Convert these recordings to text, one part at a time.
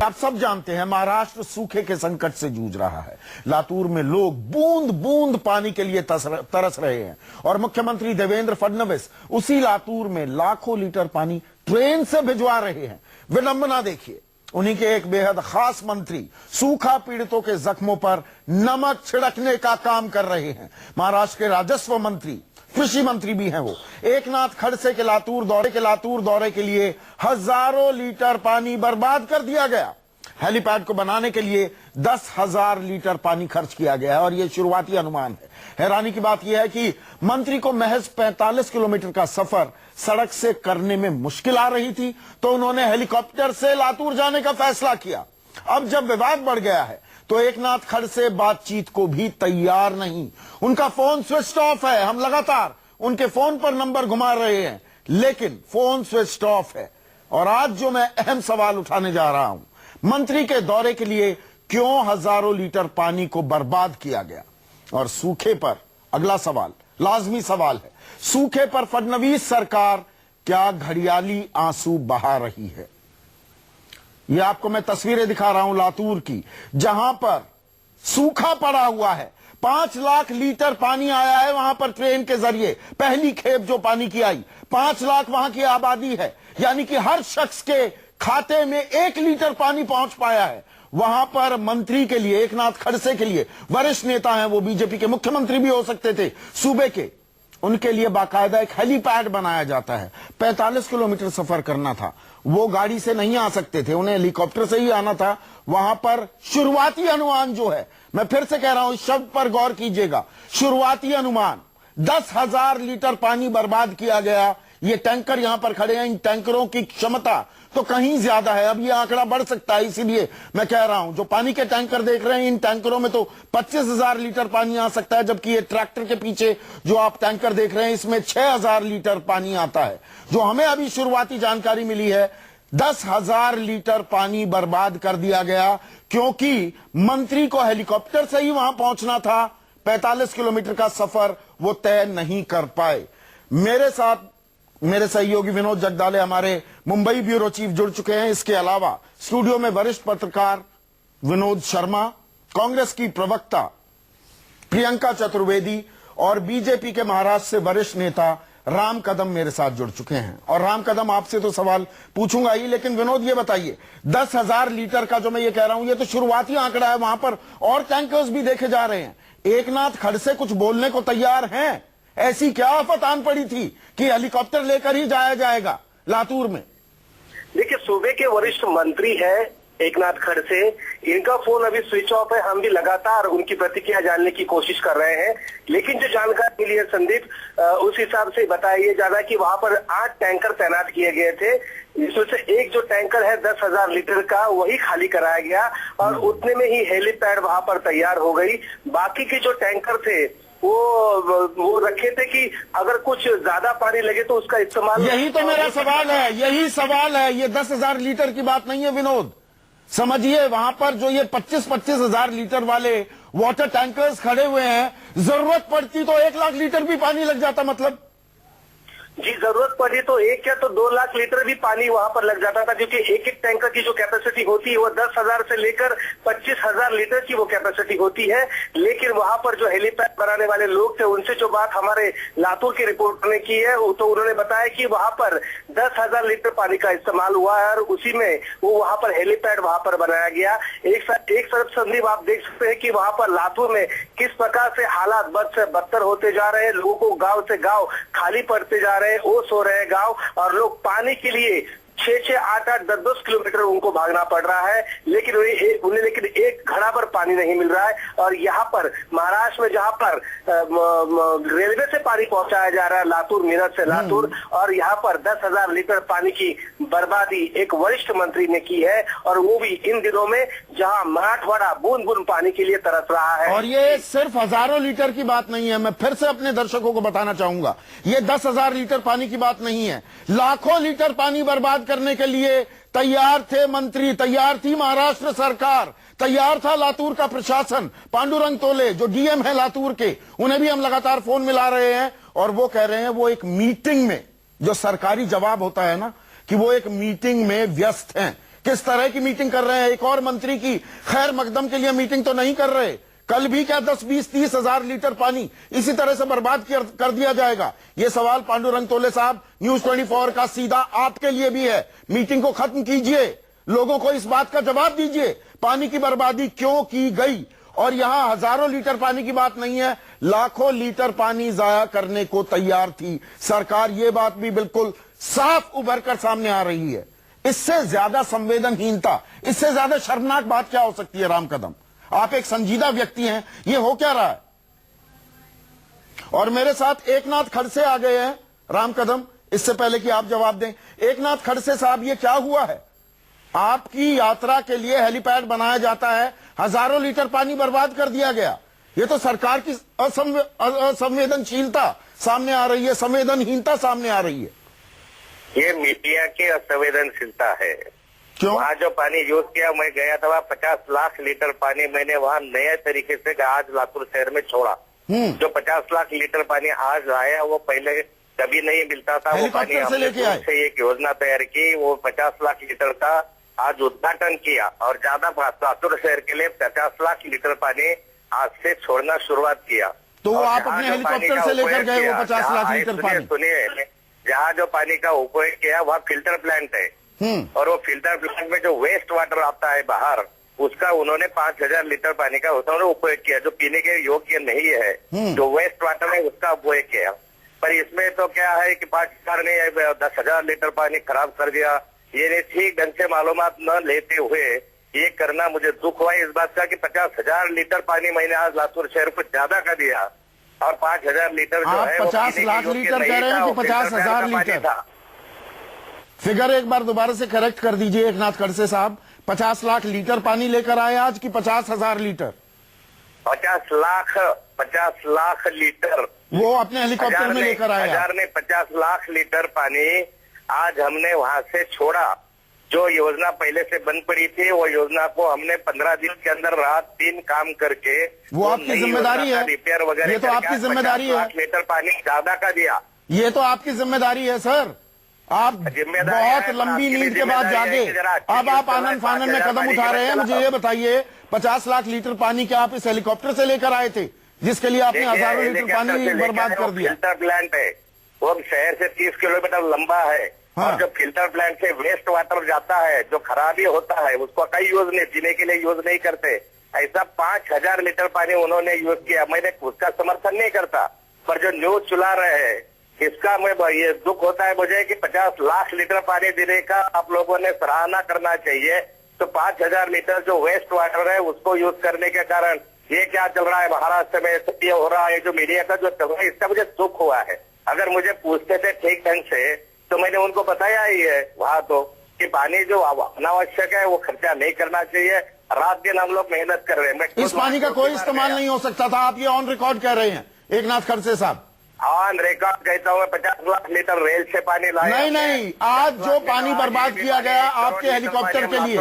आप सब जानते हैं महाराष्ट्र सूखे के संकट से जूझ रहा है। लातूर में लोग बूंद बूंद पानी के लिए तरस रहे हैं और मुख्यमंत्री देवेंद्र फडणवीस उसी लातूर में लाखों लीटर पानी ट्रेन से भिजवा रहे हैं। विडंबना देखिए, उन्हीं के एक बेहद खास मंत्री सूखा पीड़ितों के जख्मों पर नमक छिड़कने का काम कर रहे हैं। महाराष्ट्र के राजस्व मंत्री, कृषि मंत्री भी हैं वो। एकनाथ खड़से के लातूर दौरे के लिए हजारों लीटर पानी बर्बाद कर दिया गया। हेलीपैड को बनाने के लिए 10,000 लीटर पानी खर्च किया गया है और ये शुरुआती अनुमान है। हैरानी की बात यह है कि मंत्री को महज 45 किलोमीटर का सफर सड़क से करने में मुश्किल आ रही थी, तो उन्होंने हेलीकॉप्टर से लातूर जाने का फैसला किया। अब जब विवाद बढ़ गया है तो एकनाथ खड़से बातचीत को भी तैयार नहीं। उनका फोन स्विच ऑफ है। हम लगातार उनके फोन पर नंबर घुमा रहे हैं, लेकिन फोन स्विच ऑफ है। और आज जो मैं अहम सवाल उठाने जा रहा हूं, मंत्री के दौरे के लिए क्यों हजारों लीटर पानी को बर्बाद किया गया? और सूखे पर अगला सवाल, लाजमी सवाल है, सूखे पर फडणवीस सरकार क्या घड़ियाली आंसू बहा रही है? ये आपको मैं तस्वीरें दिखा रहा हूं लातूर की, जहां पर सूखा पड़ा हुआ है। 5 लाख लीटर पानी आया है वहां पर ट्रेन के जरिए। पहली खेप जो पानी की आई, 5 लाख वहां की आबादी है, यानी कि हर शख्स के खाते में 1 लीटर पानी पहुंच पाया है। वहां पर मंत्री के लिए, एकनाथ खड़से के लिए, वरिष्ठ नेता हैं, वो बीजेपी के मुख्यमंत्री भी हो सकते थे सूबे के, उनके लिए बाकायदा एक हेलीपैड बनाया जाता है। 45 किलोमीटर सफर करना था, वो गाड़ी से नहीं आ सकते थे, उन्हें हेलीकॉप्टर से ही आना था। वहां पर शुरुआती अनुमान जो है, मैं फिर से कह रहा हूं, इस शब्द पर गौर कीजिएगा, शुरुआती अनुमान 10,000 लीटर पानी बर्बाद किया गया। ये टैंकर यहां पर खड़े हैं, इन टैंकरों की क्षमता तो कहीं ज्यादा है। अब ये आंकड़ा बढ़ सकता है, इसीलिए मैं कह रहा हूं, जो पानी के टैंकर देख रहे हैं, इन टैंकरों में तो 25,000 लीटर पानी आ सकता है, जबकि ये ट्रैक्टर के पीछे जो आप टैंकर देख रहे हैं, इसमें 6,000 लीटर पानी आता है। जो हमें अभी शुरुआती जानकारी मिली है, 10,000 लीटर पानी बर्बाद कर दिया गया, क्योंकि मंत्री को हेलीकॉप्टर से ही वहां पहुंचना था। 45 किलोमीटर का सफर वो तय नहीं कर पाए। मेरे साथ मेरे सहयोगी विनोद जगदाले, हमारे मुंबई ब्यूरो चीफ, जुड़ चुके हैं। इसके अलावा स्टूडियो में वरिष्ठ पत्रकार विनोद शर्मा, कांग्रेस की प्रवक्ता प्रियंका चतुर्वेदी और बीजेपी के महाराष्ट्र से वरिष्ठ नेता राम कदम मेरे साथ जुड़ चुके हैं। और राम कदम, आपसे तो सवाल पूछूंगा ही, लेकिन विनोद ये बताइए, 10,000 लीटर का जो मैं ये कह रहा हूं, ये तो शुरुआती आंकड़ा है, वहां पर और टैंकर्स भी देखे जा रहे हैं। एकनाथ खड़से कुछ बोलने को तैयार हैं? ऐसी क्या आफत आन पड़ी थी कि हेलीकॉप्टर लेकर ही जाया जाएगा लातूर में? देखिए, सूबे के वरिष्ठ मंत्री हैं एकनाथ खड़से, इनका फोन अभी स्विच ऑफ है। हम भी लगातार उनकी प्रतिक्रिया जानने की कोशिश कर रहे हैं, लेकिन जो जानकारी मिली है संदीप, उस हिसाब से बताया जा रहा है कि वहां पर 8 टैंकर तैनात किए गए थे। इसमें से एक जो टैंकर है 10,000 लीटर का, वही खाली कराया गया और उतने में ही हेलीपैड वहां पर तैयार हो गई। बाकी के जो टैंकर थे वो रखे थे कि अगर कुछ ज्यादा पानी लगे तो उसका इस्तेमाल। यही तो मेरा सवाल है, यही सवाल है। ये 10,000 लीटर की बात नहीं है विनोद, समझिए। वहां पर जो ये 25-25 हजार लीटर वाले वाटर टैंकर्स खड़े हुए हैं, जरूरत पड़ती तो 1 लाख लीटर भी पानी लग जाता। मतलब जी, जरूरत पड़ी तो 1 या तो 2 लाख लीटर भी पानी वहां पर लग जाता था, क्योंकि एक टैंकर की जो कैपेसिटी होती है वो 10,000 से लेकर 25,000 लीटर की वो कैपेसिटी होती है। लेकिन वहां पर जो हेलीपैड बनाने वाले लोग थे, उनसे जो बात हमारे लातूर के रिपोर्टर ने की है, तो उन्होंने बताया कि वहां पर 10,000 लीटर पानी का इस्तेमाल हुआ है और उसी में वो वहां पर हेलीपैड वहां पर बनाया गया। एक तरफ संदीप आप देख सकते हैं कि वहां पर लातूर में किस प्रकार से हालात बद से बदतर होते जा रहे हैं। लोगों को गांव से गांव खाली पड़ते जा रहे हैं, ओस हो रहे हैं गांव, और लोग पानी के लिए 6-6, 8-8, 10-10 किलोमीटर उनको भागना पड़ रहा है, लेकिन उन्हें एक घड़ा पर पानी नहीं मिल रहा है। और यहाँ पर महाराष्ट्र में जहाँ पर रेलवे से पानी पहुंचाया जा रहा है, लातूर, मीरठ से लातूर, और यहाँ पर 10,000 लीटर पानी की बर्बादी एक वरिष्ठ मंत्री ने की है, और वो भी इन दिनों में जहाँ मराठवाड़ा बूंद बूंद पानी के लिए तरस रहा है। और ये सिर्फ हजारों लीटर की बात नहीं है, मैं फिर से अपने दर्शकों को बताना चाहूंगा, ये 10,000 लीटर पानी की बात नहीं है। लाखों लीटर पानी बर्बाद करने के लिए तैयार थे मंत्री, तैयार थी महाराष्ट्र सरकार, तैयार था लातूर का प्रशासन। पांडुरंग तोले जो डीएम है लातूर के, उन्हें भी हम लगातार फोन मिला रहे हैं और वो कह रहे हैं वो एक मीटिंग में, जो सरकारी जवाब होता है ना, कि वो एक मीटिंग में व्यस्त हैं, किस तरह की मीटिंग कर रहे हैं? एक और मंत्री की खैर मकदम के लिए मीटिंग तो नहीं कर रहे। कल भी क्या 10, 20, 30 हजार लीटर पानी इसी तरह से बर्बाद कर दिया जाएगा? ये सवाल पांडुरंग तोले साहब न्यूज 24 का सीधा आपके लिए भी है। मीटिंग को खत्म कीजिए, लोगों को इस बात का जवाब दीजिए, पानी की बर्बादी क्यों की गई? और यहां हजारों लीटर पानी की बात नहीं है, लाखों लीटर पानी जाया करने को तैयार थी सरकार। ये बात भी बिल्कुल साफ उभर कर सामने आ रही है। इससे ज्यादा संवेदनहीनता, इससे ज्यादा शर्मनाक बात क्या हो सकती है? राम कदम, आप एक संजीदा व्यक्ति हैं, ये हो क्या रहा है? और मेरे साथ एकनाथ खड़से आ गए हैं। राम कदम, इससे पहले कि आप जवाब दें, एकनाथ खड़से साहब, ये क्या हुआ है? आपकी यात्रा के लिए हेलीपैड बनाया जाता है, हजारों लीटर पानी बर्बाद कर दिया गया। ये तो सरकार की असंवेदनशीलता सामने आ रही है, संवेदनहीनता सामने आ रही है। ये मीडिया की असंवेदनशीलता है। क्यों? वहाँ जो पानी यूज किया, मैं गया था, वहाँ 50 लाख लीटर पानी मैंने वहाँ नए तरीके से आज लातूर शहर में छोड़ा। जो 50 लाख लीटर पानी आज आया, वो पहले कभी नहीं मिलता था। वो पानी हमने से एक योजना तैयार की, वो 50 लाख लीटर का आज उद्घाटन किया और ज्यादा लातूर शहर के लिए 50 लाख लीटर पानी आज से छोड़ना शुरुआत किया। तो वो आप अपने हेलीकॉप्टर से लेकर गए वो 50 लाख लीटर पानी? सुनिए, जहाँ जो पानी का उपयोग किया वहाँ फिल्टर प्लांट है, और वो फिल्टर प्लांट में जो वेस्ट वाटर आता है बाहर, उसका उन्होंने 5000 लीटर पानी का उन्होंने उपयोग किया, जो पीने के योग्य नहीं है। जो वेस्ट वाटर है उसका उपयोग किया। पर इसमें तो क्या है कि 5000 ने 10,000 लीटर पानी खराब कर दिया। ये ठीक ढंग से मालूमात न लेते हुए ये करना, मुझे दुख हुआ इस बात का कि 50,000 लीटर पानी मैंने आज लातूर शहर को ज्यादा का दिया, और 5000 लीटर जो है 50 लाख लीटर कह रहे हैं कि 50,000 लीटर? फिगर एक बार दोबारा से करेक्ट कर दीजिए एकनाथ खड़से साहब। 50 लाख लीटर पानी लेकर आए आज कि 50,000 लीटर? 50 लाख लीटर वो अपने हेलीकॉप्टर में लेकर आए। 1000 ने 50 लाख लीटर पानी आज हमने वहां से छोड़ा। जो योजना पहले से बंद पड़ी थी, वो योजना को हमने 15 दिन के अंदर रात दिन काम करके, वो आपकी जिम्मेदारी है, रिपेयर वगैरह, ये तो आपकी जिम्मेदारी है। 50 लीटर पानी ज्यादा का दिया, ये तो आपकी जिम्मेदारी है सर। आप बहुत लंबी नींद के बाद जागे, अब आप आनंद फानन में कदम उठा रहे हैं। मुझे ये बताइए, 50 लाख लीटर पानी क्या आप इस हेलीकॉप्टर से लेकर आए थे, जिसके लिए आपने हजारों लीटर पानी बर्बाद कर दिया? फिल्टर प्लांट है, वो शहर से 30 किलोमीटर लंबा है। हाँ। और जो फिल्टर प्लांट से वेस्ट वाटर जाता है, जो खराबी होता है, उसको कई यूज नहीं, पीने के लिए यूज नहीं करते। ऐसा 5000 लीटर पानी उन्होंने यूज किया। मैंने उसका समर्थन नहीं करता, पर जो न्यूज चला रहे हैं, इसका मैं ये दुख होता है मुझे कि 50 लाख लीटर पानी देने का आप लोगों ने सराहना करना चाहिए। तो 5000 लीटर जो वेस्ट वाटर है उसको यूज करने के कारण ये क्या चल रहा है महाराष्ट्र में, ये हो रहा है, जो मीडिया का जो चल रहा है, इसका मुझे दुख हुआ है। अगर मुझे पूछते थे ठीक ढंग से तो मैंने उनको बताया ही है वहाँ तो, कि पानी जो अनावश्यक है वो खर्चा नहीं करना चाहिए। रात दिन हम लोग मेहनत कर रहे हैं। इस पानी का कोई इस्तेमाल नहीं हो सकता था, आप ये ऑन रिकॉर्ड कह रहे हैं एकनाथ खड़से साहब? ऑन रिकॉर्ड कहता हूँ, 50 लाख लीटर रेल से पानी लाया। नहीं, आज जो पानी बर्बाद किया गया आपके हेलीकॉप्टर के लिए,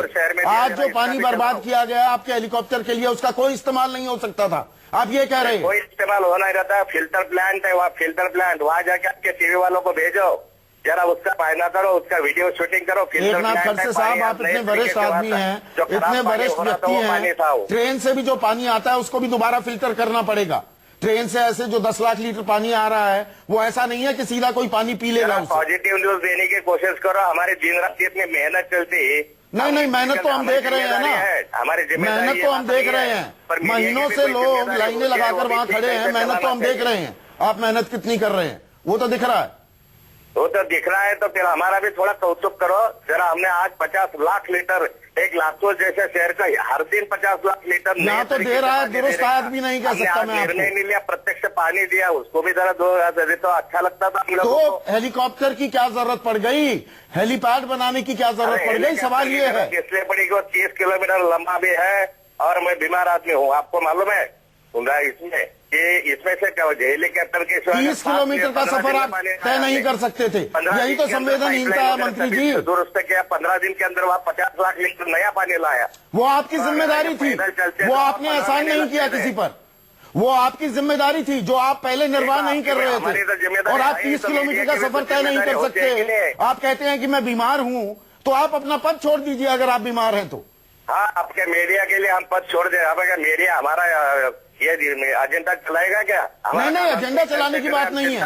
आज जो पानी बर्बाद किया गया आपके हेलीकॉप्टर के लिए, उसका कोई इस्तेमाल नहीं हो सकता था, आप ये कह रहे हैं? कोई इस्तेमाल होना ही रहता है। फिल्टर प्लांट है वहाँ, फिल्टर प्लांट, वहाँ जाके आपके टीवी वालों को भेजो, जरा उसका फायदा करो, उसका वीडियो शूटिंग करो। एकनाथ खड़से साहब, आप इतने वरिष्ठ आदमी हैं, इतने वरिष्ठ व्यक्ति हैं, ट्रेन से भी जो पानी आता है उसको भी दोबारा फिल्टर करना पड़ेगा। ट्रेन से ऐसे जो 10 लाख लीटर पानी आ रहा है, वो ऐसा नहीं है कि सीधा कोई पानी पी लेगा। पॉजिटिव न्यूज देने की कोशिश करो। हमारे दिन रात इतनी मेहनत चलती। नहीं, मेहनत तो हम देख रहे हैं ना, हमारी मेहनत तो हम देख रहे हैं। महीनों से लोग लाइनें लगाकर वहाँ खड़े हैं, मेहनत तो हम देख रहे हैं। आप मेहनत कितनी कर रहे हैं वो तो दिख रहा है। वो तो दिख रहा है, तो फिर हमारा भी थोड़ा कौतुक करो जरा। हमने आज 50 लाख लीटर, एक लातूर जैसे शहर का हर दिन 50 लाख लीटर यहाँ तो दे रहा है, दुरुस्त भी नहीं कर सकता मैं आपको। निर्णय नहीं लिया, प्रत्यक्ष पानी दिया, उसको भी जरा दे तो अच्छा लगता था। तो हेलीकॉप्टर की क्या जरूरत पड़ गई, हेलीपैड बनाने की क्या जरूरत पड़ गई? सवाल ये है। इसलिए पड़ी कि 30 किलोमीटर लंबा भी है और मैं बीमार आदमी हूँ, आपको मालूम है। इसमें से क्या हेलीकॉप्टर के 30 किलोमीटर का सफर आप तय नहीं कर सकते थे, यही तो संवेदनहीनता है मंत्री जी। दुरुस्त किया, 15 दिन के अंदर वहाँ 50 लाख लीटर नया पानी लाया। वो आपकी जिम्मेदारी थी, वो आपने एहसान नहीं किया किसी पर, वो आपकी जिम्मेदारी थी जो आप पहले निर्वाह नहीं कर रहे थे। और आप 30 किलोमीटर का सफर तय नहीं कर सकते। आप कहते हैं कि मैं बीमार हूँ, तो आप अपना पद छोड़ दीजिए अगर आप बीमार हैं तो। हाँ, आपके मीडिया के लिए हम पद छोड़ दे। अब अगर मीडिया हमारा ये एजेंडा चलाएगा क्या? नहीं, एजेंडा चलाने की बात नहीं है।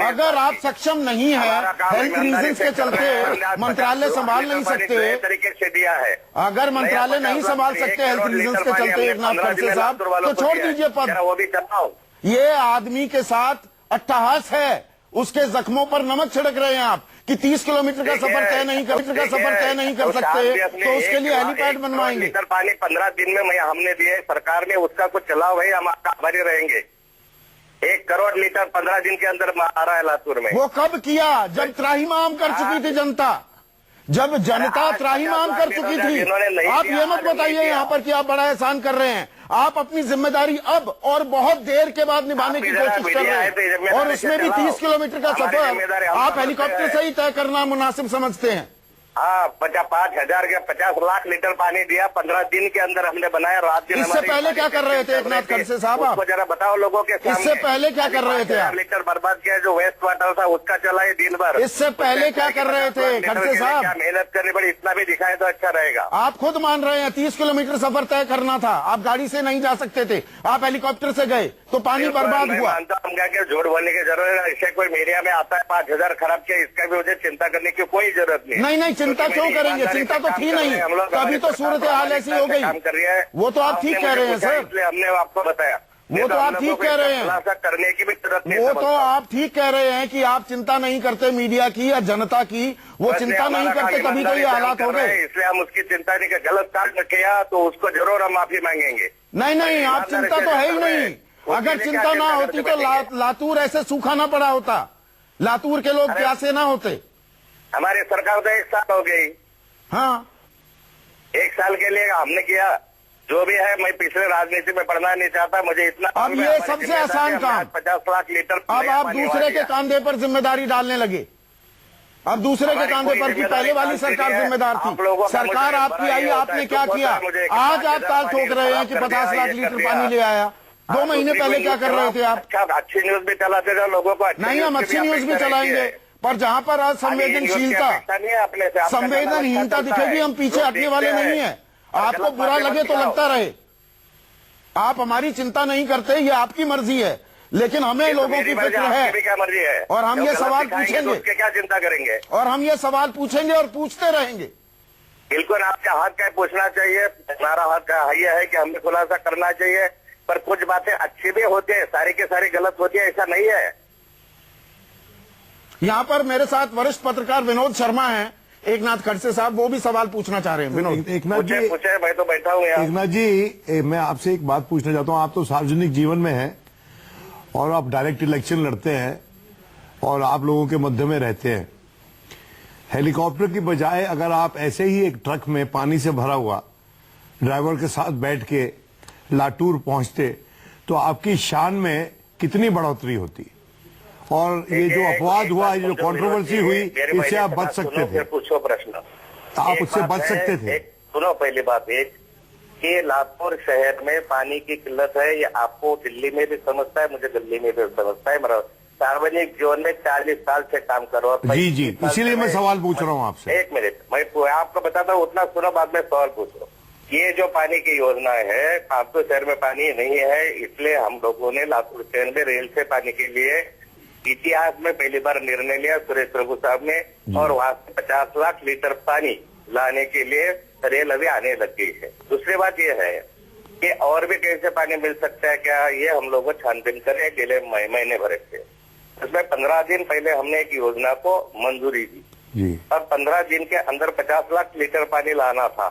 अगर आप सक्षम नहीं है, हेल्थ रीजंस के चलते मंत्रालय संभाल नहीं सकते, तरीके से दिया है। अगर मंत्रालय नहीं संभाल सकते हेल्थ रीजंस के चलते एक नाथ खड़से साहब, तो छोड़ दीजिए पद। वो भी चलाओ। ये आदमी के साथ अट्टहास है, उसके जख्मों पर नमक छिड़क रहे हैं आप कि 30 किलोमीटर का सफर तय नहीं कर सकते, तो उसके लिए हेलीपैड बनवाएंगे। लीटर पानी 15 दिन में हमने दिए सरकार ने, उसका कुछ चलाओ भाई, हम आपका आभारी रहेंगे। 1 करोड़ लीटर 15 दिन के अंदर आ रहा है लातूर में। वो कब किया? जब त्राहिमाम कर चुकी थी जनता, जब जनता त्राहिमाम कर चुकी थी। आप ये मत बताइए यहाँ पर कि आप बड़ा एहसान कर रहे हैं। आप अपनी जिम्मेदारी अब और बहुत देर के बाद निभाने की कोशिश कर रहे हैं, और उसमें भी 30 किलोमीटर का सफर आप हेलीकॉप्टर से ही तय करना मुनासिब समझते हैं। हाँ, 5,000 के 50 लाख लीटर पानी दिया 15 दिन के अंदर हमने बनाया। रात दिन इससे पहले क्या कर रहे थे एक नाथ खड़से साहब? आप जरा बताओ लोगों के सामने। इससे पहले क्या कर रहे थे आप? लीटर बर्बाद किया, जो वेस्ट वाटर था उसका चला ये दिन भर। इससे पहले क्या कर रहे थे खड़से साहब? मेहनत करनी पड़ी, इतना भी दिखाए तो अच्छा रहेगा। आप खुद मान रहे हैं 30 किलोमीटर सफर तय करना था, आप गाड़ी से नहीं जा सकते थे, आप हेलीकॉप्टर से गए तो पानी बर्बाद हुआ। हम क्या झूठ बोलने की जरूरत है? इससे कोई मीडिया में आता है 5,000 खराब किया, इसका भी मुझे चिंता करने की कोई जरूरत नहीं। नहीं, चिंता क्यों करेंगे? चिंता तो थी नहीं, तभी तो सूरत हाल ऐसी हो गई। काम कर रही है, वो तो आप ठीक कह रहे हैं सर, इसलिए हमने आपको बताया। वो तो आप ठीक कह रहे हैं, खुलासा करने की भी जरूरत नहीं। वो तो आप ठीक कह रहे हैं कि आप चिंता नहीं करते मीडिया की या जनता की, वो चिंता नहीं करते तभी तो ये हालात हो गए। इसलिए हम उसकी चिंता नहीं कर, गलत काम किया तो उसको जरूर हम माफी मांगेंगे। नहीं, आप चिंता तो है ही नहीं। अगर चिंता ना होती तो लातूर ऐसे सूखा ना पड़ा होता, लातूर के लोग प्यासे ना होते। हमारी सरकार तो 1 साल हो गई। हाँ, 1 साल के लिए हमने किया जो भी है। मैं पिछले राजनीति में पढ़ना नहीं चाहता, मुझे इतना। अब ये सबसे आसान काम, 50 लाख लीटर। अब आप दूसरे के कांधे पर जिम्मेदारी डालने लगे। अब दूसरे के कांधे पर की पहले वाली सरकार जिम्मेदार थी। सरकार आपकी आई, आपने क्या किया? आज आप ताल ठोक रहे हैं कि 50 लाख लीटर पानी ले आया। 2 महीने पहले क्या कर रहे थे आप? अच्छी न्यूज भी चलाते थे लोगों को। नहीं, हम अच्छी न्यूज भी चलाएंगे, पर जहाँ पर संवेदनहीनता दिखेगी, हम पीछे हटने वाले नहीं है। आपको बुरा लगे तो लगता रहे, आप हमारी चिंता नहीं करते, ये आपकी मर्जी है, लेकिन हमें लोगों की फिक्र है, क्या मर्जी है। और हम ये सवाल पूछेंगे, क्या चिंता करेंगे, और हम ये सवाल पूछेंगे और पूछते रहेंगे। बिल्कुल आपका हक है, पूछना चाहिए, हमारा हक ये है कि हमें खुलासा करना चाहिए। पर कुछ बातें अच्छी भी होती है, सारी की सारी गलत होती है, ऐसा नहीं है। यहाँ पर मेरे साथ वरिष्ठ पत्रकार विनोद शर्मा हैं, एक नाथ खड़से साहब, वो भी सवाल पूछना चाह रहे हैं। विनोद, एकनाथ जी, पूछे, मैं तो बैठा हूँ यहाँ। एकनाथ जी, मैं आपसे एक बात पूछना चाहता हूँ। आप तो सार्वजनिक जीवन में हैं और आप डायरेक्ट इलेक्शन लड़ते हैं और आप लोगों के मध्य में रहते हैं। हेलीकॉप्टर की बजाय अगर आप ऐसे ही एक ट्रक में पानी से भरा हुआ ड्राइवर के साथ बैठ के लातूर पहुंचते तो आपकी शान में कितनी बढ़ोतरी होती, और ये जो अपवाद हुआ, ये जो कंट्रोवर्सी हुई, इससे आप बच सकते थे। पूछो प्रश्न, आप उससे बच सकते थे। सुनो, पहली बात एक कि लातूर शहर में पानी की किल्लत है, ये आपको दिल्ली में भी समझता है, मुझे दिल्ली में भी समझता है। मेरा सार्वजनिक जीवन में 40 साल से काम कर रहा हूँ। जी, इसीलिए मैं सवाल पूछ रहा हूँ आपसे। 1 मिनट, मैं आपको बताता हूँ, उतना सुनो, बाद में सवाल पूछो। ये जो पानी की योजना है, लातूर शहर में पानी नहीं है, इसलिए हम लोगों ने लातूर शहर में रेल से पानी के लिए इतिहास में पहली बार निर्णय लिया सुरेश प्रभु साहब ने, और वहां से 50 लाख लीटर पानी लाने के लिए रेल अभी आने लग गई है। दूसरी बात यह है कि और भी कैसे पानी मिल सकता है क्या, ये हम लोग छानबीन करें अगले महीने भर से। उसमें 15 दिन पहले हमने एक योजना को मंजूरी दी, और 15 दिन के अंदर 50 लाख लीटर पानी लाना था।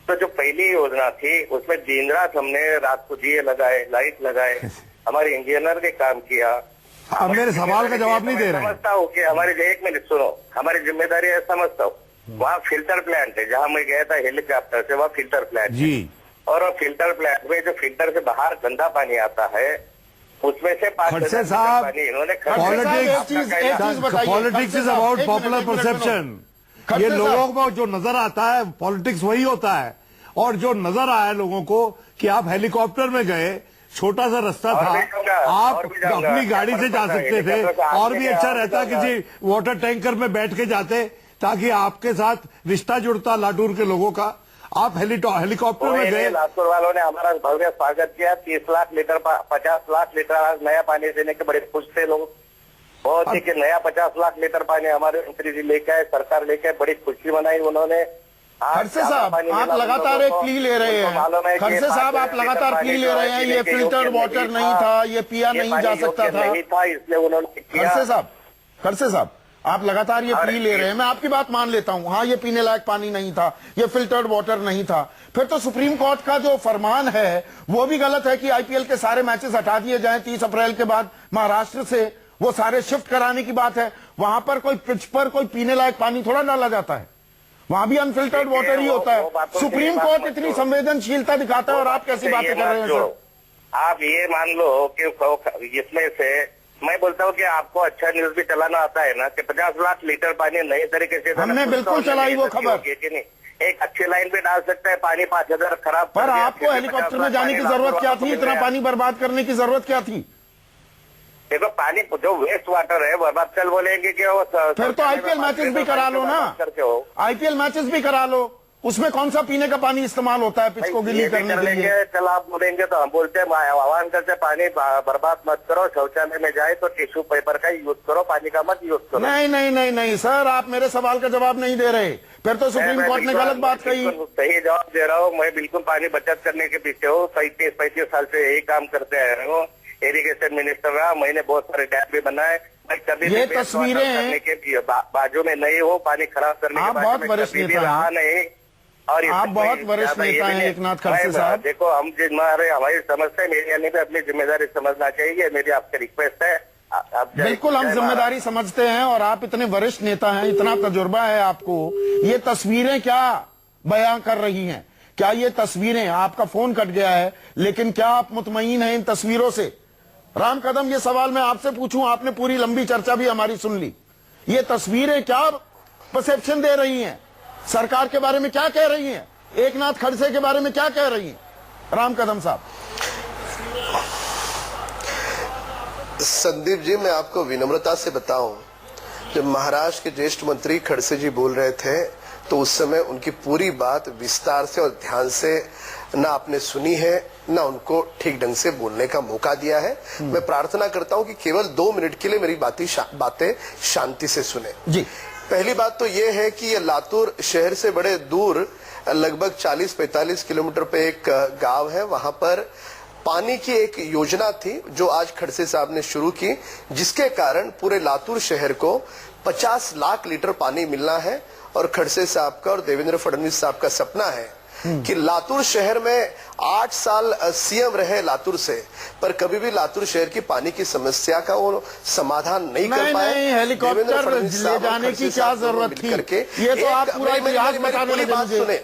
तो जो पहली योजना थी उसमें दिन रात हमने रात को दिए लगाए, लाइट लगाए, हमारे इंजीनियर ने काम किया। अब मेरे सवाल का जवाब नहीं दे रहे हैं। समझता हूँ कि हमारी, 1 मिनट सुनो, हमारी जिम्मेदारी है, समझता हूँ। वहाँ फिल्टर प्लांट है, जहाँ मैं गया था हेलीकॉप्टर से, वहाँ फिल्टर प्लांट जी, और फिल्टर प्लांट में जो फिल्टर से बाहर गंदा पानी आता है, उसमें से 5,000 साहब, पानी इन्होंने politics is about popular perception. ये लोगों को जो नजर आता है, पॉलिटिक्स वही होता है। और जो नजर आया लोगों को कि आप हेलीकॉप्टर में गए, छोटा सा रास्ता था, आप अपनी गाड़ी से जा सकते थे, और भी अच्छा रहता किसी वाटर टैंकर में बैठ के जाते ताकि आपके साथ रिश्ता जुड़ता लातूर के लोगों का। आप हेलीकॉप्टर में गए। लातूर वालों ने हमारा भव्य स्वागत किया। 30 लाख लीटर 50 लाख लीटर आज नया पानी देने के बड़े खुश थे लोग। बहुत ही कि नया 50 लाख लीटर पानी हमारे मंत्री जी लेके आए, सरकार लेके आए, बड़ी खुशी मनाई उन्होंने। खड़से साहब, आप लगातार एक प्ली ले रहे हैं। खड़से साहब, आप लगातार प्ली ले रहे हैं। ये फिल्टर्ड वाटर नहीं था, ये पिया नहीं जा सकता था, नहीं था, इसलिए उन्होंने किया। खड़से साहब, आप लगातार ये प्ली ले रहे हैं। मैं आपकी बात मान लेता हूं, हाँ ये पीने लायक पानी नहीं था, ये फिल्टर्ड वाटर नहीं था। फिर तो सुप्रीम कोर्ट का जो फरमान है वो भी गलत है कि आईपीएल के सारे मैचेस हटा दिए जाएं 30 अप्रैल के बाद। महाराष्ट्र से वो सारे शिफ्ट कराने की बात है। वहां पर कोई पिच पर कोई पीने लायक पानी थोड़ा डाला जाता है, वहां भी अनफिल्टर्ड वाटर ही होता है। सुप्रीम कोर्ट इतनी संवेदनशीलता दिखाता है और आप कैसी बातें कर रहे हैं सर? आप ये मान लो कि इसमें से मैं बोलता हूँ कि आपको अच्छा न्यूज भी चलाना आता है ना, कि 50 लाख लीटर पानी नई तरीके से हमने बिल्कुल चलाई वो खबर कि नहीं। एक अच्छी लाइन पे डाल सकता है पानी 5000 खराब। पर आपको हेलीकॉप्टर में जाने की जरूरत क्या थी? इतना पानी बर्बाद करने की जरूरत क्या थी? देखो पानी जो वेस्ट वाटर है बर्बाद चल बोलेंगे कि वो फिर तो आईपीएल मैचेस भी करा लो ना, आईपीएल मैचेस भी करा लो। उसमें कौन सा पीने का पानी इस्तेमाल होता है पिच को गिली करने के लिए? चल आप बोलेंगे तो हम बोलते हैं आह्वान करते पानी बर्बाद मत करो, शौचालय में जाए तो टिश्यू पेपर का यूज करो, पानी का मत यूज करो। नहीं नहीं नहीं नहीं सर, आप मेरे सवाल का जवाब नहीं दे रहे। फिर तो सुप्रीम कोर्ट ने गलत बात कही। सही जवाब दे रहा हूँ, मैं बिल्कुल पानी बचत करने के पीछे हूँ। 35 साल से यही काम करते आ रहे हूँ। इरिगेशन मिनिस्टर रहा, मैंने बहुत सारे डैम भी बनाए। मैं कभी ये तस्वीरें के बाजू में नहीं हूँ, पानी खराब करने के बहुत वरिष्ठ नेता नहीं। और आप बहुत वरिष्ठ नेता हैं एकनाथ खड़से साहब। देखो हम हमारी समझते हैं, मीडिया ने भी अपनी जिम्मेदारी समझना चाहिए। मेरी आपसे रिक्वेस्ट है। बिल्कुल हम जिम्मेदारी समझते हैं और आप इतने वरिष्ठ नेता हैं, इतना तजुर्बा है आपको। ये तस्वीरें क्या बयां कर रही हैं? क्या ये तस्वीरें, आपका फोन कट गया है, लेकिन क्या आप मुतमईन हैं इन तस्वीरों से? राम कदम, ये सवाल मैं आपसे पूछूं, आपने पूरी लंबी चर्चा भी हमारी सुन ली। ये तस्वीरें क्या परसेप्शन दे रही हैं? सरकार के बारे में क्या कह रही हैं? एकनाथ खड़से के बारे में क्या कह रही हैं? राम कदम साहब। संदीप जी, मैं आपको विनम्रता से बताऊं, जब महाराष्ट्र के ज्येष्ठ मंत्री खड़से जी बोल रहे थे तो उस समय उनकी पूरी बात विस्तार से और ध्यान से ना आपने सुनी है, ना उनको ठीक ढंग से बोलने का मौका दिया है। मैं प्रार्थना करता हूं कि केवल 2 मिनट के लिए मेरी बातें शांति से सुने जी। पहली बात तो यह है कि ये लातूर शहर से बड़े दूर लगभग 40-45 किलोमीटर पे एक गांव है। वहां पर पानी की एक योजना थी जो आज खड़से साहब ने शुरू की, जिसके कारण पूरे लातूर शहर को 50 लाख लीटर पानी मिलना है। और खड़से साहब का और देवेंद्र फडणवीस साहब का सपना है कि लातूर शहर में 8 साल सीएम रहे लातूर से, पर कभी भी लातूर शहर की पानी की समस्या का वो समाधान नहीं कर पाए। नहीं, हेलीकॉप्टर ले जाने की क्या जरूरत थी? ये तो आप पूरा इतिहास बताने लगे मुझे।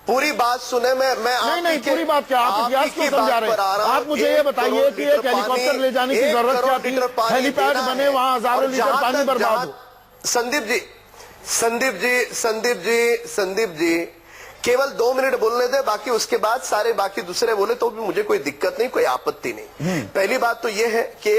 पूरी बात सुने। मैं नहीं पूरी बात क्या, आप इतिहास क्यों समझा रहे हैं? आप मुझे ये बताइए कि एक हेलीकॉप्टर ले जाने की जरूरत क्या थी? हेलीपैड बने, वहां हजारों लीटर पानी बर्बाद हो। संदीप जी केवल 2 मिनट बोलने दे, बाकी उसके बाद सारे बाकी दूसरे बोले तो भी मुझे कोई दिक्कत नहीं, कोई आपत्ति नहीं। पहली बात तो यह है कि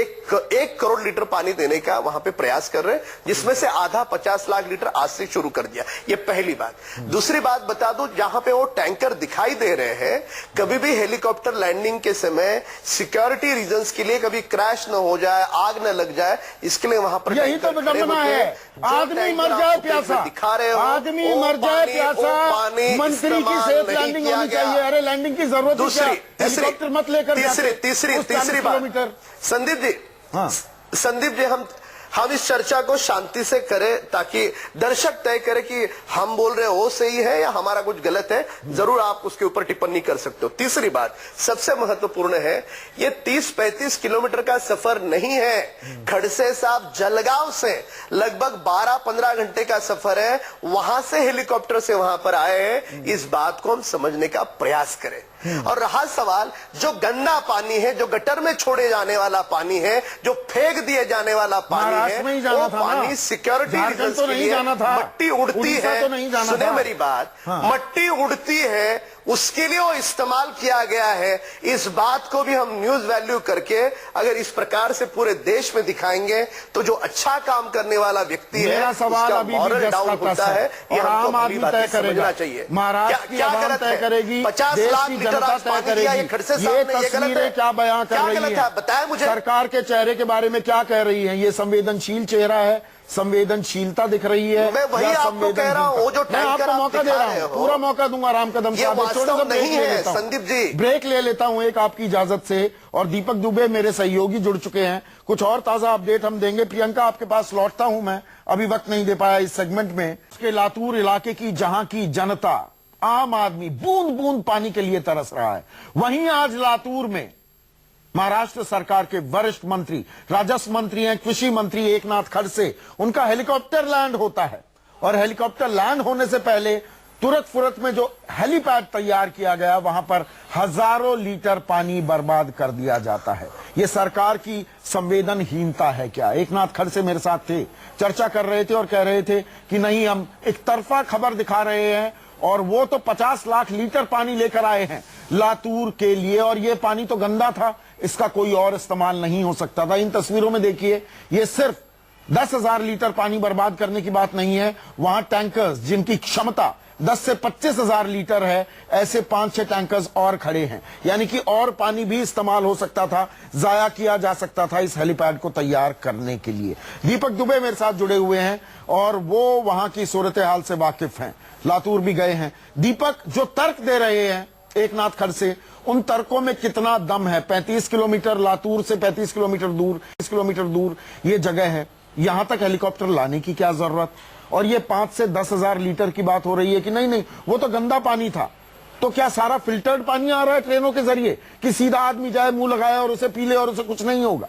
1 करोड़ लीटर पानी देने का वहां पे प्रयास कर रहे हैं, जिसमें से आधा 50 लाख लीटर आज से शुरू कर दिया। ये पहली बात। दूसरी बात बता दो, जहां पे वो टैंकर दिखाई दे रहे हैं, कभी भी हेलीकॉप्टर लैंडिंग के समय सिक्योरिटी रीजंस के लिए कभी क्रैश न हो जाए, आग न लग जाए, इसके लिए वहां पर यही तो विडंबना है। आदमी मर जाए प्यासा, दिखा रहे हो, आदमी मर जाए प्यासा, मंत्री की सेफ लैंडिंग होनी चाहिए। अरे लैंडिंग की जरूरत है, हेलीकॉप्टर मत लेकर। तीसरी बात संदीप जी, हम इस चर्चा को शांति से करें ताकि दर्शक तय करें कि हम बोल रहे हो सही है या हमारा कुछ गलत है। जरूर आप उसके ऊपर टिप्पणी कर सकते हो। तीसरी बात सबसे महत्वपूर्ण है, ये 30-35 किलोमीटर का सफर नहीं है। खड़से साहब जलगांव से लगभग 12-15 घंटे का सफर है, वहां से हेलीकॉप्टर से वहां पर आए हैं। इस बात को हम समझने का प्रयास करें। और रहा सवाल, जो गंदा पानी है, जो गटर में छोड़े जाने वाला पानी है, जो फेंक दिए जाने वाला पानी है, वो पानी सिक्योरिटी रीजंस के लिए मट्टी उड़ती है। सुने मेरी बात, मट्टी उड़ती है, उसके लिए वो इस्तेमाल किया गया है। इस बात को भी हम न्यूज वैल्यू करके अगर इस प्रकार से पूरे देश में दिखाएंगे तो जो अच्छा काम करने वाला व्यक्ति है मेरा सवाल उसका अभी भी मॉरल जस्ट डाउन का होता है। ये और हमको आम आदमी अपनी तय बातें करेगा, समझना चाहिए। महाराष्ट्र की आवाम तय करेगी, 50 देश लाख की लीटर जनता आज तय पानी दिया, ये करेगी। खड़से ये साहब ने ये गलत तस्वीरें है। क्या बयां कर क्या रही गलत है? बताएं मुझे। सरकार के चेहरे के बारे में क्या कह रही है? ये संवेदनशील चेहरा है, संवेदनशीलता दिख रही है। मैं वही आपको कह रहा हूं, वो जो मैं टैंकर आपको आप मौका दे दिखा रहा रहे हूं, हो, पूरा मौका दूंगा राम कदम ये साहब। वास्तव नहीं है संदीप जी। ब्रेक ले लेता हूं एक आपकी इजाजत से, और दीपक दुबे मेरे सहयोगी जुड़ चुके हैं, कुछ और ताजा अपडेट हम देंगे। प्रियंका आपके पास लौटता हूं मैं, अभी वक्त नहीं दे पाया इस सेगमेंट में। उसके लातूर इलाके की जहां की जनता, आम आदमी बूंद बूंद पानी के लिए तरस रहा है, वहीं आज लातूर में महाराष्ट्र सरकार के वरिष्ठ मंत्री, राजस्व मंत्री हैं, कृषि मंत्री एकनाथ खड़से, उनका हेलीकॉप्टर लैंड होता है। और हेलीकॉप्टर लैंड होने से पहले तुरंत फुरत में जो हेलीपैड तैयार किया गया, वहां पर हजारों लीटर पानी बर्बाद कर दिया जाता है। यह सरकार की संवेदनहीनता है क्या? एकनाथ खड़से मेरे साथ थे, चर्चा कर रहे थे और कह रहे थे कि नहीं, हम एक तरफा खबर दिखा रहे हैं, और वो तो 50 लाख लीटर पानी लेकर आए हैं लातूर के लिए, और ये पानी तो गंदा था, इसका कोई और इस्तेमाल नहीं हो सकता था। इन तस्वीरों में देखिए, ये सिर्फ 10,000 लीटर पानी बर्बाद करने की बात नहीं है, वहां टैंकर्स जिनकी क्षमता 10 से 25,000 लीटर है, ऐसे 5-6 टैंकर्स और खड़े हैं, यानी कि और पानी भी इस्तेमाल हो सकता था, जाया किया जा सकता था इस हेलीपैड को तैयार करने के लिए। दीपक दुबे मेरे साथ जुड़े हुए हैं और वो वहां की सूरत हाल से वाकिफ हैं, लातूर भी गए हैं। दीपक, जो तर्क दे रहे हैं एकनाथ खड़से, उन तर्कों में कितना दम है? 35 किलोमीटर लातूर से 35 किलोमीटर दूर ये जगह है, यहां तक हेलीकॉप्टर लाने की क्या जरूरत? और ये 5 से 10,000 लीटर की बात हो रही है कि नहीं वो तो गंदा पानी था। तो क्या सारा फिल्टर्ड पानी आ रहा है ट्रेनों के जरिए कि सीधा आदमी जाए, मुंह लगाए और उसे पी ले और उसे कुछ नहीं होगा?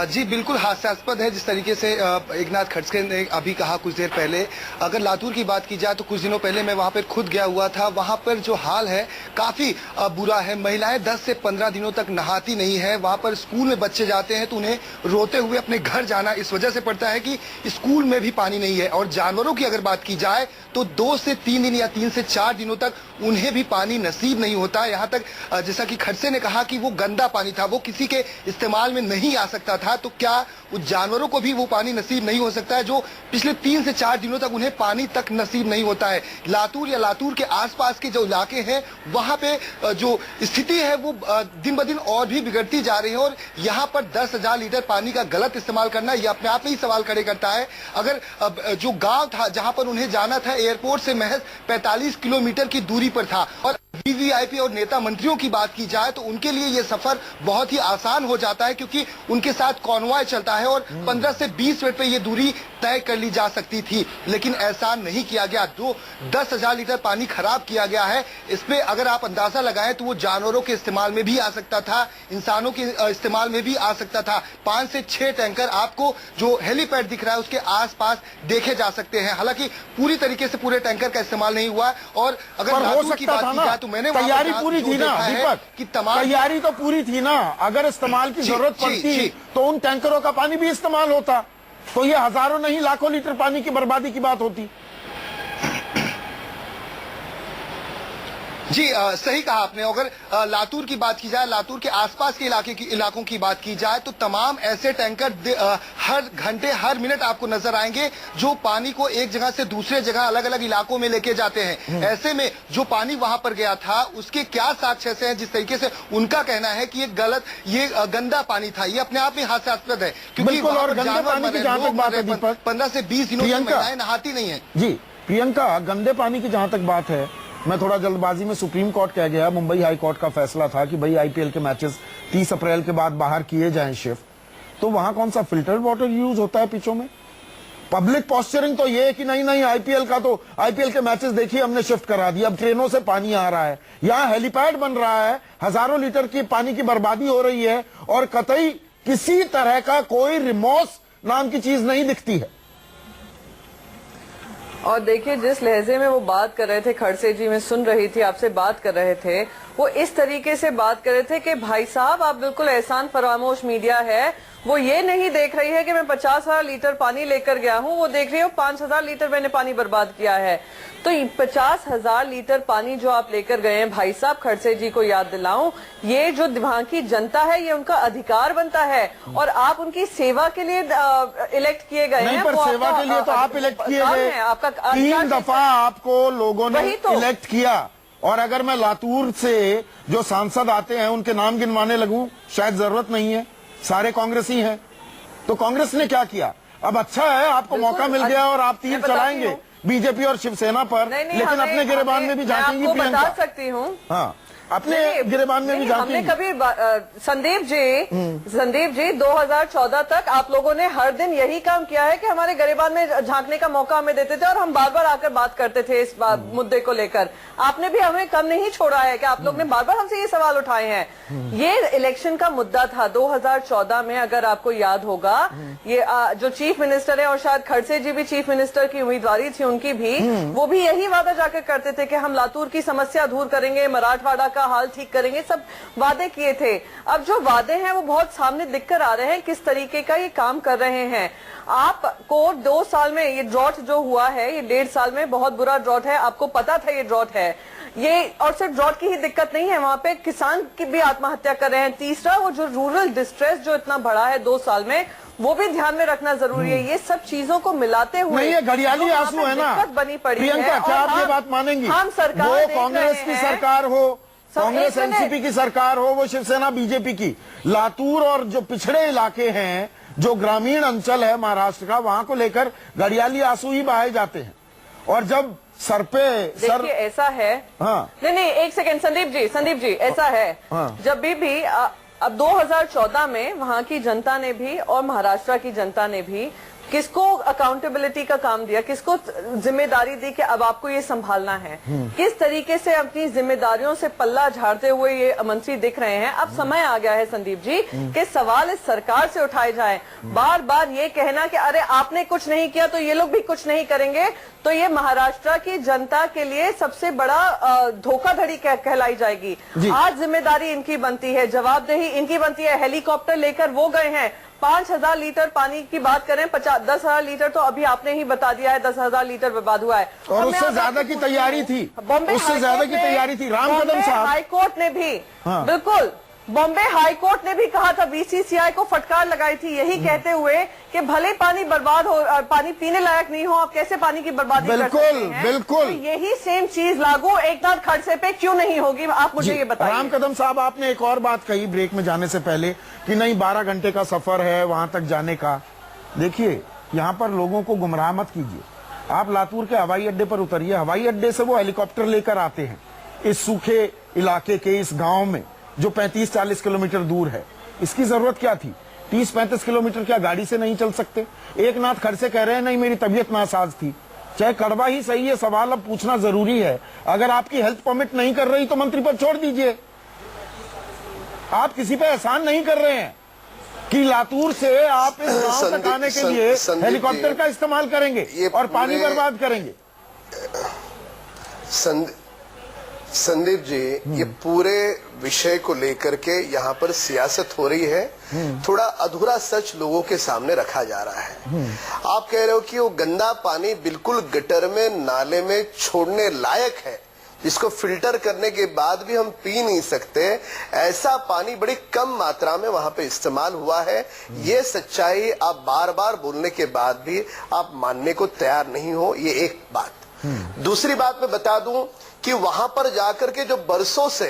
जी बिल्कुल हास्यास्पद है जिस तरीके से एकनाथ खड़से ने अभी कहा कुछ देर पहले। अगर लातूर की बात की जाए तो कुछ दिनों पहले मैं वहां पर खुद गया हुआ था, वहां पर जो हाल है काफी बुरा है। महिलाएं 10 से 15 दिनों तक नहाती नहीं है। वहां पर स्कूल में बच्चे जाते हैं तो उन्हें रोते हुए अपने घर जाना इस वजह से पड़ता है कि स्कूल में भी पानी नहीं है। और जानवरों की अगर बात की जाए तो 2 से 3 दिन या 3 से 4 दिनों तक उन्हें भी पानी नसीब नहीं होता। यहाँ तक जैसा कि खड़से ने कहा कि वो गंदा पानी था, वो किसी के इस्तेमाल में नहीं आ सकता था, तो क्या उस जानवरों को भी वो पानी नसीब नहीं हो सकता है जो पिछले 3 से 4 दिनों तक उन्हें पानी तक नसीब नहीं होता है? लातूर या लातूर के आसपास के जो इलाके हैं वहां पे जो स्थिति है वो दिन ब दिन और भी बिगड़ती जा रही है। और यहाँ पर 10,000 लीटर पानी का गलत इस्तेमाल करना ये अपने आप में ही सवाल खड़े करता है। अगर जो गांव था जहां पर उन्हें जाना था एयरपोर्ट से महज 45 किलोमीटर की दूरी पर था, और वीवीआईपी और नेता मंत्रियों की बात की जाए तो उनके लिए ये सफर बहुत ही आसान हो जाता है, क्योंकि उनके साथ कॉन्वॉय चलता है और 15 से 20 मिनट पे ये दूरी तय कर ली जा सकती थी, लेकिन ऐसा नहीं किया गया। जो 10,000 लीटर पानी खराब किया गया है, इस पे अगर आप अंदाजा लगाएं तो वो जानवरों के इस्तेमाल में भी आ सकता था, इंसानों के इस्तेमाल में भी आ सकता था। 5 से 6 टैंकर आपको जो हेलीपैड दिख रहा है उसके आसपास देखे जा सकते हैं। हालांकि पूरी तरीके से पूरे टैंकर का इस्तेमाल नहीं हुआ। और अगर लातूर की बात की जाए तो मैंने तैयारी पूरी थी ना दीपक, कि तमाम तैयारी तो पूरी थी ना। अगर इस्तेमाल की जरूरत पड़ती तो उन टैंकरों का पानी भी इस्तेमाल होता, तो ये हजारों नहीं लाखों लीटर पानी की बर्बादी की बात होती। जी सही कहा आपने। अगर लातूर की बात की जाए, लातूर के आसपास के इलाकों की बात की जाए तो तमाम ऐसे टैंकर हर घंटे हर मिनट आपको नजर आएंगे जो पानी को एक जगह से दूसरे जगह अलग अलग इलाकों में लेके जाते हैं। ऐसे में जो पानी वहां पर गया था उसके क्या साक्ष्य हैं, जिस तरीके से उनका कहना है कि ये गंदा पानी था, ये अपने आप में हास्यास्पद है, क्योंकि और गंदे पानी की जहां तक बात है दीपक, 15 से 20 दिनों से महिलाएं नहाती नहीं है। जी प्रियंका, गंदे पानी की जहां तक बात है, मैं थोड़ा जल्दबाजी में सुप्रीम कोर्ट कह गया। मुंबई हाई कोर्ट का फैसला था कि भाई आईपीएल के मैचेस 30 अप्रैल के बाद बाहर किए जाएं शिफ्ट, तो वहां कौन सा फिल्टर्ड वाटर यूज होता है पिचों में? पब्लिक पॉस्चरिंग तो ये है कि नहीं आईपीएल के मैचेस देखिए हमने शिफ्ट करा दिया, अब ट्रेनों से पानी आ रहा है, यहाँ हेलीपैड बन रहा है, हजारों लीटर की पानी की बर्बादी हो रही है और कतई किसी तरह का कोई रिमोर्स नाम की चीज नहीं दिखती है। और देखिए जिस लहजे में वो बात कर रहे थे, खड़से जी मैं सुन रही थी, आपसे बात कर रहे थे, वो इस तरीके से बात कर रहे थे कि भाई साहब आप बिल्कुल एहसान फरामोश मीडिया है, वो ये नहीं देख रही है कि मैं 50,000 लीटर पानी लेकर गया हूँ, वो देख रही है 5,000 लीटर मैंने पानी बर्बाद किया है। तो 50,000 लीटर पानी जो आप लेकर गए हैं भाई साहब, खड़से जी को याद दिलाऊं, ये जो वहां की जनता है ये उनका अधिकार बनता है और आप उनकी सेवा के लिए इलेक्ट किए गए नहीं, हैं। पर सेवा के लिए तो आप इलेक्ट किए गए, आपका 3 दफा आपको लोगों ने वही तो। इलेक्ट किया। और अगर मैं लातूर से जो सांसद आते हैं उनके नाम गिनवाने लगूं, शायद जरूरत नहीं है, सारे कांग्रेसी हैं। तो कांग्रेस ने क्या किया? अब अच्छा है आपको मौका मिल गया और आप तीर चलाएंगे बीजेपी और शिवसेना पर, लेकिन अपने गिरेबान में भी झांकेंगी प्रियंका। बता सकती हूँ, हाँ, अपने गिरेबान में भी हमने झांकेंगी। कभी संदीप जी 2014 तक आप लोगों ने हर दिन यही काम किया है कि हमारे गिरेबान में झांकने का मौका हमें देते थे और हम बार बार आकर बात करते थे इस मुद्दे को लेकर। आपने भी हमें कम नहीं छोड़ा है कि आप लोग ने बार बार हमसे ये सवाल उठाए हैं। ये इलेक्शन का मुद्दा था 2014 में, अगर आपको याद होगा। ये जो चीफ मिनिस्टर है और शायद खड़से जी भी चीफ मिनिस्टर की उम्मीदवारी थी उनकी भी, वो भी यही वादा जाकर करते थे कि हम लातूर की समस्या दूर करेंगे, मराठवाड़ा का हाल ठीक करेंगे, सब वादे किए थे। अब जो वादे हैं वो बहुत सामने दिखकर आ रहे हैं किस तरीके का ये काम कर रहे हैं। आपको 2 साल में ये ड्रॉट जो हुआ है, ये 1.5 साल में बहुत बुरा ड्रॉट है, आपको पता था ये ड्रॉट है ये। और सिर्फ ड्रॉट की ही दिक्कत नहीं है, वहां पे किसान की भी आत्महत्या कर रहे हैं। तीसरा, वो जो रूरल डिस्ट्रेस जो इतना बढ़ा है 2 साल में, वो भी ध्यान में रखना जरूरी है। ये सब चीजों को मिलाते हुए नहीं, ये घड़ियाली आंसू है ना बनी पड़ी प्रियंका, क्या आप ये बात मानेंगी? हम सरकार वो कांग्रेस की सरकार हो, कांग्रेस एनसीपी की सरकार हो, वो शिवसेना बीजेपी की, लातूर और जो पिछड़े इलाके हैं, जो ग्रामीण अंचल है महाराष्ट्र का, वहां को लेकर घड़ियाली आंसू ही बहाए जाते हैं। और जब सर पे देखिए ऐसा है, हाँ, नहीं एक सेकंड संदीप जी ऐसा है, हाँ, जब भी अब 2014 में वहां की जनता ने भी और महाराष्ट्र की जनता ने भी किसको अकाउंटेबिलिटी का काम दिया, किसको जिम्मेदारी दी कि अब आपको ये संभालना है। किस तरीके से अपनी जिम्मेदारियों से पल्ला झाड़ते हुए ये मंत्री दिख रहे हैं। अब समय आ गया है संदीप जी कि सवाल इस सरकार से उठाए जाएं। बार बार ये कहना कि अरे आपने कुछ नहीं किया तो ये लोग भी कुछ नहीं करेंगे, तो ये महाराष्ट्र की जनता के लिए सबसे बड़ा धोखाधड़ी कहलाई जाएगी। आज जिम्मेदारी इनकी बनती है, जवाबदेही इनकी बनती है। हेलीकॉप्टर लेकर वो गए हैं, 5,000 लीटर पानी की बात करें, 10,000 लीटर तो अभी आपने ही बता दिया है, 10,000 लीटर बर्बाद हुआ है। और उससे ज्यादा की तैयारी थी, उससे ज्यादा की तैयारी थी। राम कदम साहब, हाईकोर्ट ने भी, बिल्कुल बॉम्बे हाई कोर्ट ने भी कहा था, बीसीसीआई को फटकार लगाई थी यही कहते हुए कि भले पानी बर्बाद हो, पानी पीने लायक नहीं हो, आप कैसे पानी की बर्बादी कर सकते हैं। बिल्कुल तो यही सेम चीज लागू एकनाथ खड़से पे क्यों नहीं होगी, आप मुझे ये बताइए। राम कदम साहब, आपने एक और बात कही ब्रेक में जाने से पहले कि नहीं 12 घंटे का सफर है वहां तक जाने का। देखिए, यहाँ पर लोगों को गुमराह मत कीजिए। आप लातूर के हवाई अड्डे पर उतरिए, हवाई अड्डे से वो हेलीकॉप्टर लेकर आते हैं इस सूखे इलाके के, इस गांव में जो 35-40 किलोमीटर दूर है। इसकी जरूरत क्या थी? 30-35 किलोमीटर क्या गाड़ी से नहीं चल सकते? एकनाथ खड़से कह रहे हैं नहीं मेरी तबीयत नासाज थी। चाहे कड़वा ही सही है, सवाल अब पूछना जरूरी है। अगर आपकी हेल्थ परमिट नहीं कर रही तो मंत्री पद छोड़ दीजिए। आप किसी पे एहसान नहीं कर रहे हैं कि लातूर से आप इस गांव तक आने के लिए हेलीकॉप्टर का इस्तेमाल करेंगे और पानी बर्बाद करेंगे। संदीप जी, ये पूरे विषय को लेकर के यहाँ पर सियासत हो रही है। थोड़ा अधूरा सच लोगों के सामने रखा जा रहा है। आप कह रहे हो कि वो गंदा पानी बिल्कुल गटर में, नाले में छोड़ने लायक है, जिसको फिल्टर करने के बाद भी हम पी नहीं सकते। ऐसा पानी बड़ी कम मात्रा में वहां पे इस्तेमाल हुआ है। ये सच्चाई आप बार बार बोलने के बाद भी आप मानने को तैयार नहीं हो, ये एक बात। दूसरी बात मैं बता दूं कि वहां पर जाकर के जो बरसों से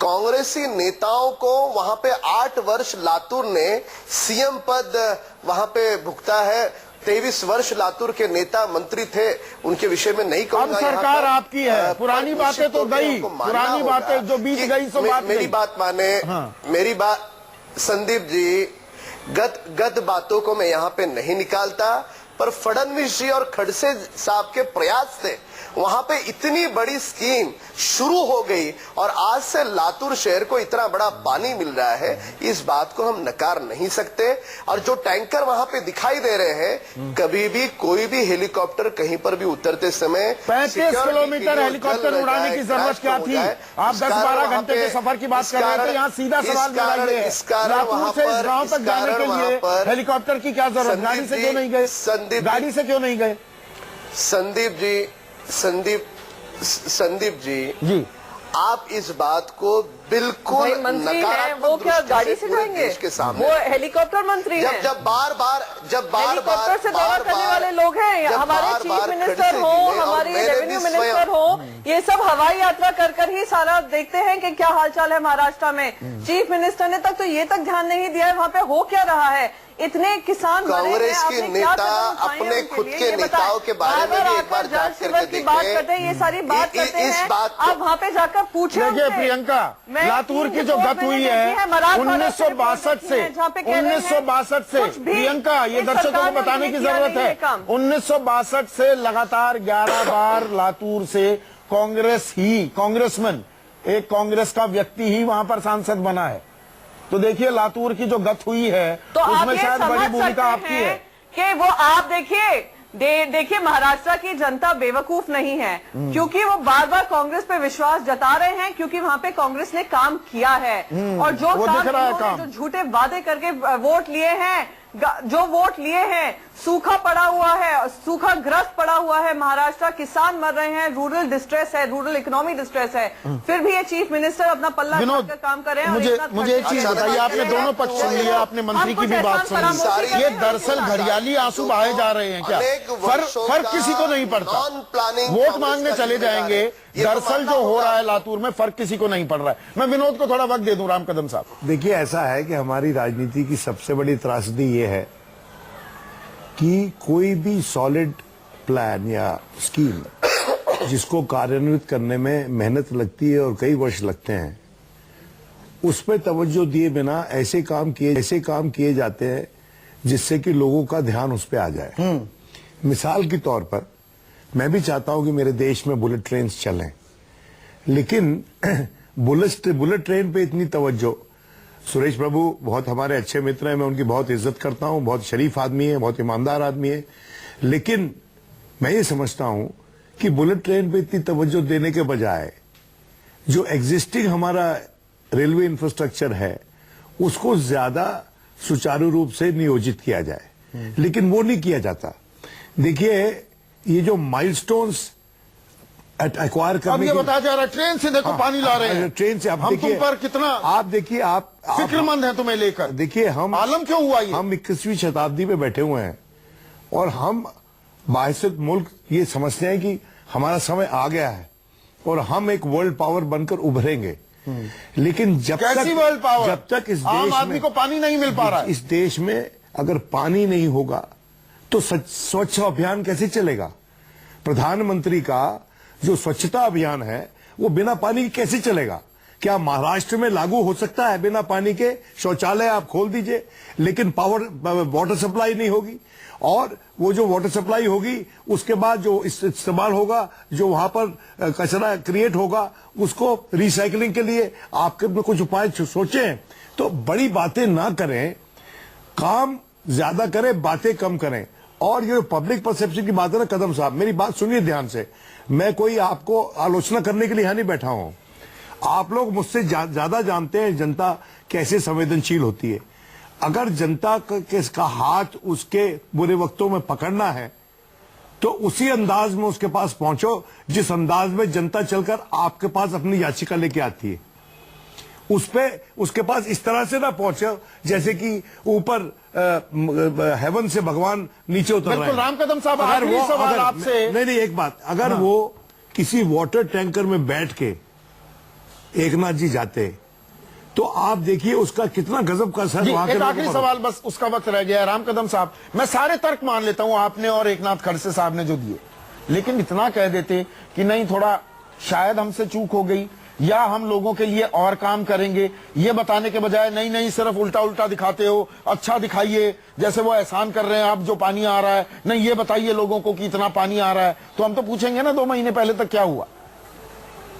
कांग्रेसी नेताओं को वहां पे 8 वर्ष लातूर ने सीएम पद वहां पे भुगता है। 23 वर्ष लातूर के नेता मंत्री थे, उनके विषय में नहीं कहूंगा। अब सरकार आपकी है, पुरानी बातें तो गई, पुरानी बातें जो बीत गई सो बात मेरी बात माने, मेरी बात संदीप जी, गत बातों को मैं यहाँ पे नहीं निकालता, पर फडणवीस जी और खड़से साहब के प्रयास से वहां पे इतनी बड़ी स्कीम शुरू हो गई और आज से लातूर शहर को इतना बड़ा पानी मिल रहा है, इस बात को हम नकार नहीं सकते। और जो टैंकर वहां पे दिखाई दे रहे हैं, कभी भी कोई भी हेलीकॉप्टर कहीं पर भी उतरते समय 35 किलोमीटर हेलीकॉप्टर उड़ाने की जरूरत क्या थी? आप 10-12 घंटे के सफर की बात कर रहे थे। यहाँ सीधा सवाल मेरा ये है, लातूर से इस गांव तक जाने के लिए हेलीकॉप्टर की क्या जरूरत? गाड़ी से क्यों नहीं गए? गाड़ी से क्यों नहीं गए? संदीप जी, आप इस बात को बिल्कुल नकारात्मक वो क्या गाड़ी से पूरे जाएंगे? देश के सामने वो हेलीकॉप्टर मंत्री हैं। जब बार बार हेलीकॉप्टर से दौरा करने वाले लोग हैं, हमारे चीफ मिनिस्टर हो, हमारी रेवेन्यू मिनिस्टर हो, ये सब हवाई यात्रा कर कर ही सारा देखते हैं कि क्या हालचाल है महाराष्ट्र में। चीफ मिनिस्टर ने तक तो ये तक ध्यान नहीं दिया है वहाँ पे हो क्या रहा है। इतने किसान कांग्रेस के नेता अपने खुद के नेताओं के बारे में भी एक बार जांच करके बात करते हैं, ये सारी बात करते हैं। आप वहाँ पे जाकर पूछे। देखिए प्रियंका, लातूर की जो गत हुई है 1962 से प्रियंका, ये दर्शकों को बताने की जरूरत है, 1962 से लगातार 11 बार लातूर से कांग्रेसमैन, एक कांग्रेस का व्यक्ति ही वहां पर सांसद बना है। तो देखिए लातूर की जो गत हुई है तो उसमें शायद बड़ी भूमिका आपकी है कि वो आप देखिए महाराष्ट्र की जनता बेवकूफ नहीं है, क्योंकि वो बार बार कांग्रेस पे विश्वास जता रहे हैं, क्योंकि वहां पे कांग्रेस ने काम किया है। और जो काम जो झूठे वादे करके वोट लिए हैं, सूखा पड़ा हुआ है, सूखा ग्रस्त पड़ा हुआ है महाराष्ट्र, किसान मर रहे हैं, रूरल डिस्ट्रेस है, रूरल इकोनॉमी डिस्ट्रेस है, फिर भी ये चीफ मिनिस्टर अपना पल्ला कर काम कर रहे हैं। मुझे एक चीज बताइए, आपने दोनों पक्ष सुन लिया, आपने मंत्री की भी बात सुनी, ये दरअसल घड़ियाली आंसू बहाए जा रहे हैं क्या? फर्क किसी को नहीं पड़ता, वोट मांगने चले जाएंगे, दरअसल जो हो रहा है लातूर में फर्क किसी को नहीं पड़ रहा है। मैं विनोद को थोड़ा वक्त दे दूं। राम कदम साहब, देखिए ऐसा है कि हमारी राजनीति की सबसे बड़ी त्रासदी ये है कि कोई भी सॉलिड प्लान या स्कीम जिसको कार्यान्वित करने में मेहनत लगती है और कई वर्ष लगते हैं, उस पर तवज्जो दिए बिना ऐसे काम किए जाते हैं जिससे कि लोगों का ध्यान उस पर आ जाए। मिसाल के तौर पर मैं भी चाहता हूं कि मेरे देश में बुलेट ट्रेन चलें, लेकिन बुलेट ट्रेन पे इतनी तवज्जो, सुरेश प्रभु बहुत हमारे अच्छे मित्र हैं, मैं उनकी बहुत इज्जत करता हूं, बहुत शरीफ आदमी है, बहुत ईमानदार आदमी है, लेकिन मैं ये समझता हूं कि बुलेट ट्रेन पे इतनी तवज्जो देने के बजाय जो एग्जिस्टिंग हमारा रेलवे इंफ्रास्ट्रक्चर है उसको ज्यादा सुचारू रूप से नियोजित किया जाए, लेकिन वो नहीं किया जाता। देखिए ये जो माइलस्टोन्स एक्वायर करने ये बताया जा रहा है, ट्रेन से देखो पानी ला रहे हैं, ट्रेन से हम तुम पर कितना आप देखिए, आप फिक्रमंद हैं तुम्हें लेकर। देखिए हम आलम क्यों हुआ ये? हम 21वीं शताब्दी पे बैठे हुए हैं और हम बाहिसत मुल्क ये समझते हैं कि हमारा समय आ गया है और हम एक वर्ल्ड पावर बनकर उभरेंगे, लेकिन जब तक इस देश आदमी को पानी नहीं मिल पा रहा है, इस देश में अगर पानी नहीं होगा तो स्वच्छ अभियान कैसे चलेगा? प्रधानमंत्री का जो स्वच्छता अभियान है वो बिना पानी के कैसे चलेगा? क्या महाराष्ट्र में लागू हो सकता है बिना पानी के? शौचालय आप खोल दीजिए, लेकिन वाटर सप्लाई नहीं होगी, और वो जो वाटर सप्लाई होगी उसके बाद जो इस्तेमाल होगा, जो वहां पर कचरा क्रिएट होगा, उसको रिसाइकलिंग के लिए आपके कुछ उपाय सोचें। तो बड़ी बातें ना करें, काम ज्यादा करें, बातें कम करें। और ये पब्लिक परसेप्शन की बात है ना कदम साहब, मेरी बात सुनिए ध्यान से, मैं कोई आपको आलोचना करने के लिए यहां नहीं बैठा हूं। आप लोग मुझसे ज्यादा जानते हैं जनता कैसे संवेदनशील होती है। अगर जनता का हाथ उसके बुरे वक्तों में पकड़ना है तो उसी अंदाज में उसके पास पहुंचो जिस अंदाज में जनता चलकर आपके पास अपनी याचिका लेके आती है। उसके पास इस तरह से ना पहुंचे जैसे कि ऊपर हेवन से भगवान नीचे उतर रहे हैं। राम कदम साहब, आखिरी सवाल आपसे। नहीं, एक बात, अगर वो किसी वाटर टैंकर में बैठ के एकनाथ जी जाते तो आप देखिए उसका कितना गजब का असर वहां के लोगों पर। आखिरी सवाल, बस उसका वक्त रह गया है। राम कदम साहब, मैं सारे तर्क मान लेता हूं आपने और एकनाथ खड़से साहब ने जो दिए, लेकिन इतना कह देते कि नहीं, थोड़ा शायद हमसे चूक हो गई, या हम लोगों के लिए और काम करेंगे, ये बताने के बजाय नहीं नहीं सिर्फ उल्टा उल्टा दिखाते हो, अच्छा दिखाइए, जैसे वो एहसान कर रहे हैं आप जो पानी आ रहा है, नहीं ये बताइए लोगों को कि इतना पानी आ रहा है, तो हम तो पूछेंगे ना 2 महीने पहले तक क्या हुआ।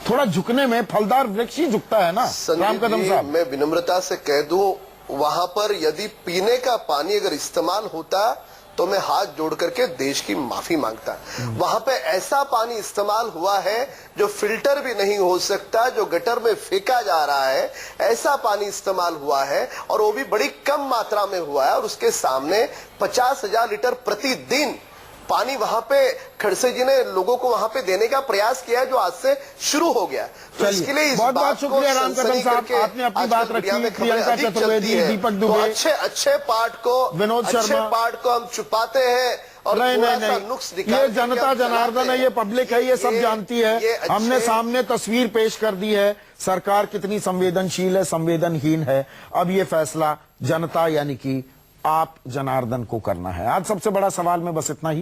थोड़ा झुकने में फलदार वृक्ष ही झुकता है ना। राम कदम साहब, मैं विनम्रता से कह दूं, वहां पर यदि पीने का पानी अगर इस्तेमाल होता तो मैं हाथ जोड़ करके देश की माफी मांगता। वहां पे ऐसा पानी इस्तेमाल हुआ है जो फिल्टर भी नहीं हो सकता, जो गटर में फेंका जा रहा है, ऐसा पानी इस्तेमाल हुआ है और वो भी बड़ी कम मात्रा में हुआ है। और उसके सामने 50,000 लीटर प्रतिदिन पानी वहां पे खड़से जी ने लोगों को वहां पे देने का प्रयास किया है, जो आज से शुरू हो गया। तो इसके लिए इस बहुत बात बहुत शुक्रिया राम कदम साहब, आपने अपनी बात रखी। प्रियंका चतुर्वेदी, दीपक दुबे, अच्छे पार्ट को, विनोद शर्मा, पार्ट को हम छुपाते हैं और नहीं, नुक्स ये जनता जनार्दन है, ये पब्लिक है, ये सब जानती है। हमने सामने तस्वीर पेश कर दी है, सरकार कितनी संवेदनशील है, संवेदनहीन है। अब ये फैसला जनता यानी कि आप जनार्दन को करना है। आज सबसे बड़ा सवाल में बस इतना ही।